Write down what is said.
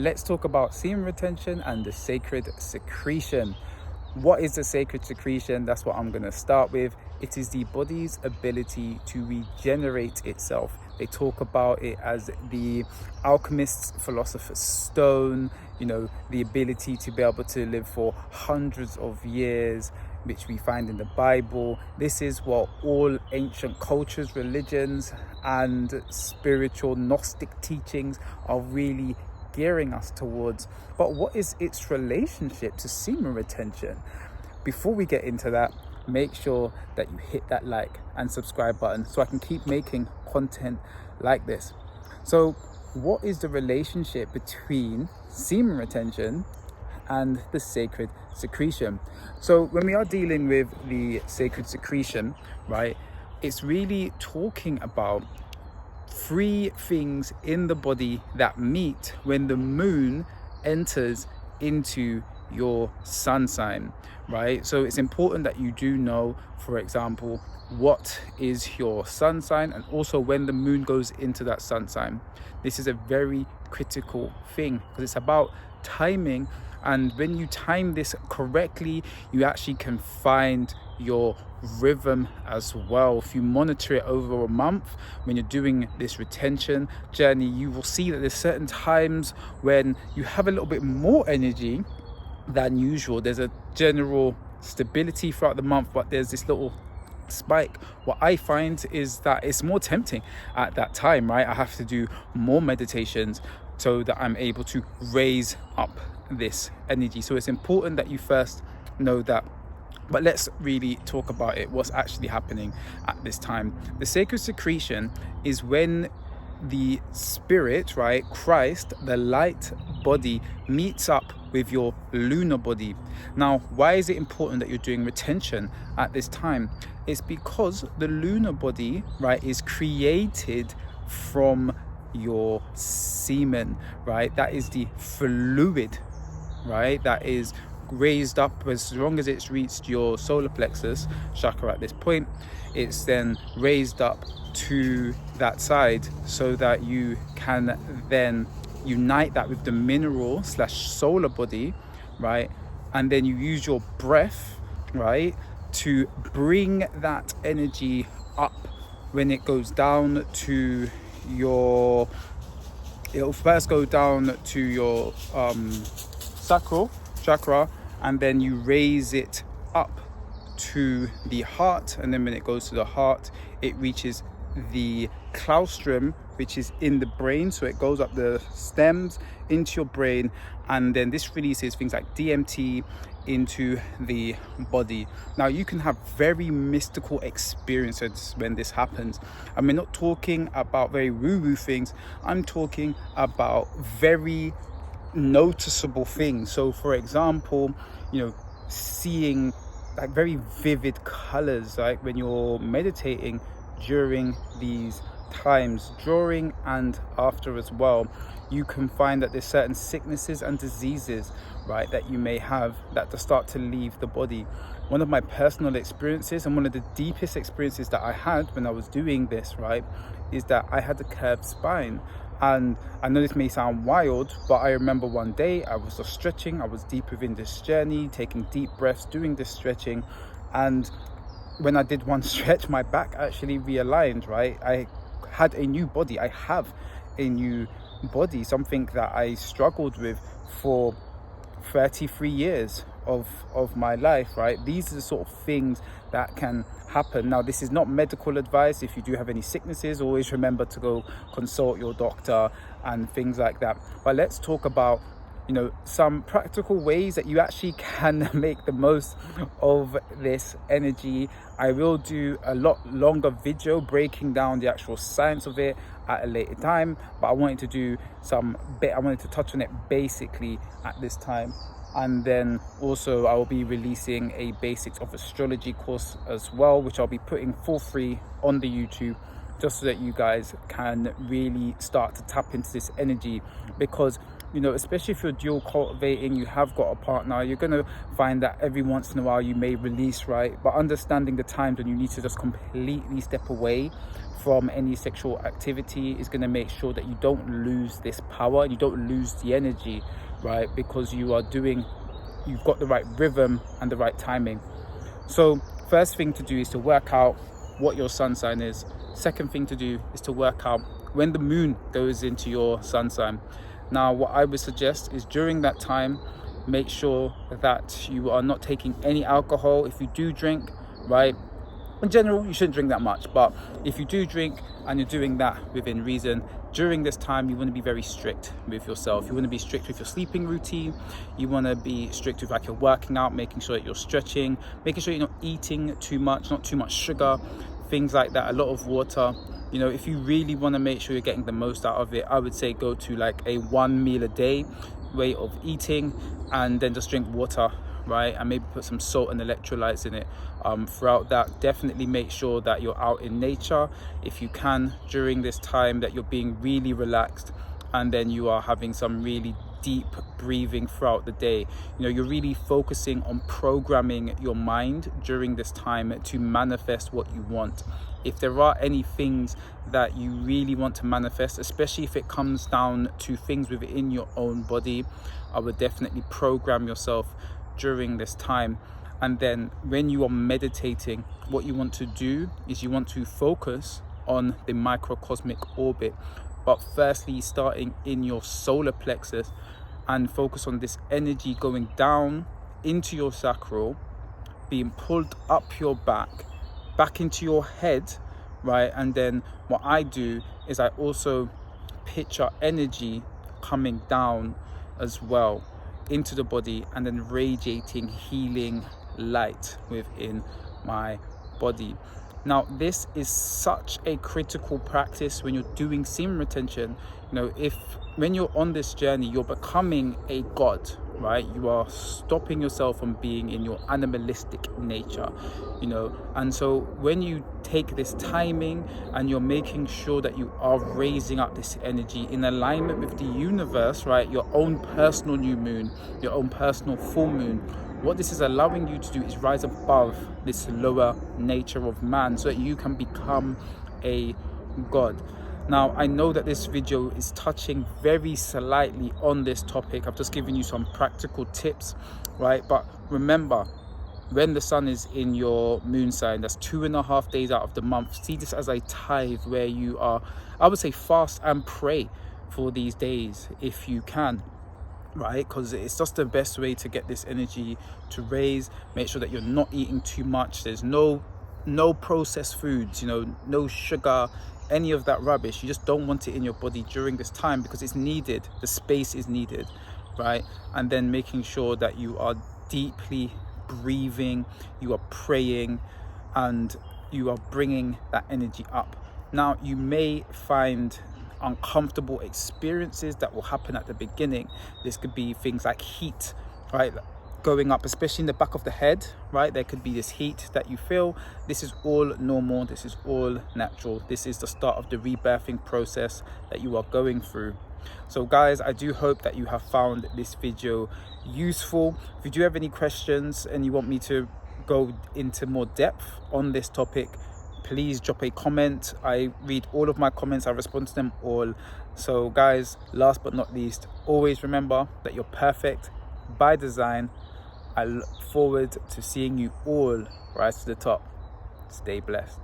let's talk about semen retention and the sacred secretion. What is the sacred secretion? That's what I'm going to start with. It is the body's ability to regenerate itself. They talk about it as the alchemist's philosopher's stone, the ability to be able to live for hundreds of years, which we find in the Bible. This is what all ancient cultures, religions, and spiritual Gnostic teachings are really gearing us towards. But what is its relationship to semen retention? Before we get into that, make sure that you hit that like and subscribe button so I can keep making content like this. So what is the relationship between semen retention and the sacred secretion? So when we are dealing with the sacred secretion, right, it's really talking about three things in the body that meet when the moon enters into your sun sign, right? So it's important that you do know, for example, what is your sun sign, and also when the moon goes into that sun sign. This is a very critical thing because it's about timing, and when you time this correctly, you actually can find your rhythm as well. If you monitor it over a month, when you're doing this retention journey, you will see that there's certain times when you have a little bit more energy than usual. There's a general stability throughout the month, but there's this little spike. What I find is that it's more tempting at that time, right? I have to do more meditations so that I'm able to raise up this energy. So it's important that you first know that. But let's really talk about it, what's actually happening at this time. The sacred secretion is when the spirit, right, Christ, the light body, meets up with your lunar body. Now, why is it important that you're doing retention at this time? It's because the lunar body, right, is created from your semen, right? That is the fluid, right, that is raised up. As long as it's reached your solar plexus chakra at this point, it's then raised up to that side so that you can then unite that with the mineral / solar body, right? And then you use your breath, right, to bring that energy up. When it goes down to your, it'll first go down to your sacral chakra, and then you raise it up to the heart, and then when it goes to the heart, it reaches the claustrum, which is in the brain. So it goes up the stems into your brain, and then this releases things like DMT into the body. Now, you can have very mystical experiences when this happens, and we're not talking about very woo-woo things. I'm talking about very noticeable things. So for example, seeing like very vivid colors, like when you're meditating during these times, during and after as well, you can find that there's certain sicknesses and diseases, right, that you may have that start to leave the body. One of my personal experiences, and one of the deepest experiences that I had when I was doing this, right, is that I had a curved spine. And I know this may sound wild, but I remember one day I was just stretching. I was deep within this journey, taking deep breaths, doing this stretching. And when I did one stretch, my back actually realigned, right? I had a new body. I have a new body, something that I struggled with for 33 years of my life, right? These are the sort of things that can happen. Now, this is not medical advice. If you do have any sicknesses, always remember to go consult your doctor and things like that. But let's talk about some practical ways that you actually can make the most of this energy. I will do a lot longer video breaking down the actual science of it at a later time, but I wanted to touch on it basically at this time. And then also I will be releasing a basics of astrology course as well, which I'll be putting for free on the YouTube, just so that you guys can really start to tap into this energy. Because especially if you're dual cultivating, you have got a partner, you're going to find that every once in a while you may release, right? But understanding the times when you need to just completely step away from any sexual activity is going to make sure that you don't lose this power, you don't lose the energy, right? Because you've got the right rhythm and the right timing. So first thing to do is to work out what your sun sign is. Second thing to do is to work out when the moon goes into your sun sign. Now, what I would suggest is during that time, make sure that you are not taking any alcohol. If you do drink, right, in general, you shouldn't drink that much. But if you do drink and you're doing that within reason, during this time, you want to be very strict with yourself. You want to be strict with your sleeping routine. You want to be strict with like your working out, making sure that you're stretching, making sure you're not eating too much, not too much sugar, things like that, a lot of water. If you really want to make sure you're getting the most out of it, I would say go to like a 1 meal a day way of eating, and then just drink water, right? And maybe put some salt and electrolytes in it. Throughout that, definitely make sure that you're out in nature if you can during this time, that you're being really relaxed, and then you are having some really deep breathing throughout the day. You're really focusing on programming your mind during this time to manifest what you want. If there are any things that you really want to manifest, especially if it comes down to things within your own body, I would definitely program yourself during this time. And then when you are meditating, what you want to do is you want to focus on the microcosmic orbit, but firstly starting in your solar plexus, and focus on this energy going down into your sacral, being pulled up your back into your head, right? And then what I do is I also picture energy coming down as well into the body, and then radiating healing light within my body. Now, this is such a critical practice when you're doing semen retention. When you're on this journey, you're becoming a god, right? You are stopping yourself from being in your animalistic nature, and so when you take this timing and you're making sure that you are raising up this energy in alignment with the universe, right? Your own personal new moon, your own personal full moon, what this is allowing you to do is rise above this lower nature of man so that you can become a god. Now, I know that this video is touching very slightly on this topic. I've just given you some practical tips, right? But remember, when the sun is in your moon sign, that's 2.5 days out of the month. See this as a tithe where you are, I would say, fast and pray for these days if you can, right? Because it's just the best way to get this energy to raise. Make sure that you're not eating too much. There's no processed foods, no sugar, any of that rubbish. You just don't want it in your body during this time because it's needed. The space is needed, right? And then making sure that you are deeply breathing, you are praying, and you are bringing that energy up. Now, you may find uncomfortable experiences that will happen at the beginning. This could be things like heat, right? Going up, especially in the back of the head, right? There could be this heat that you feel. This is all normal. This is all natural. This is the start of the rebirthing process that you are going through. So guys, I do hope that you have found this video useful. If you do have any questions and you want me to go into more depth on this topic, please drop a comment. I read all of my comments. I respond to them all. So guys, last but not least, always remember that you're perfect by design. I look forward to seeing you all rise to the top. Stay blessed.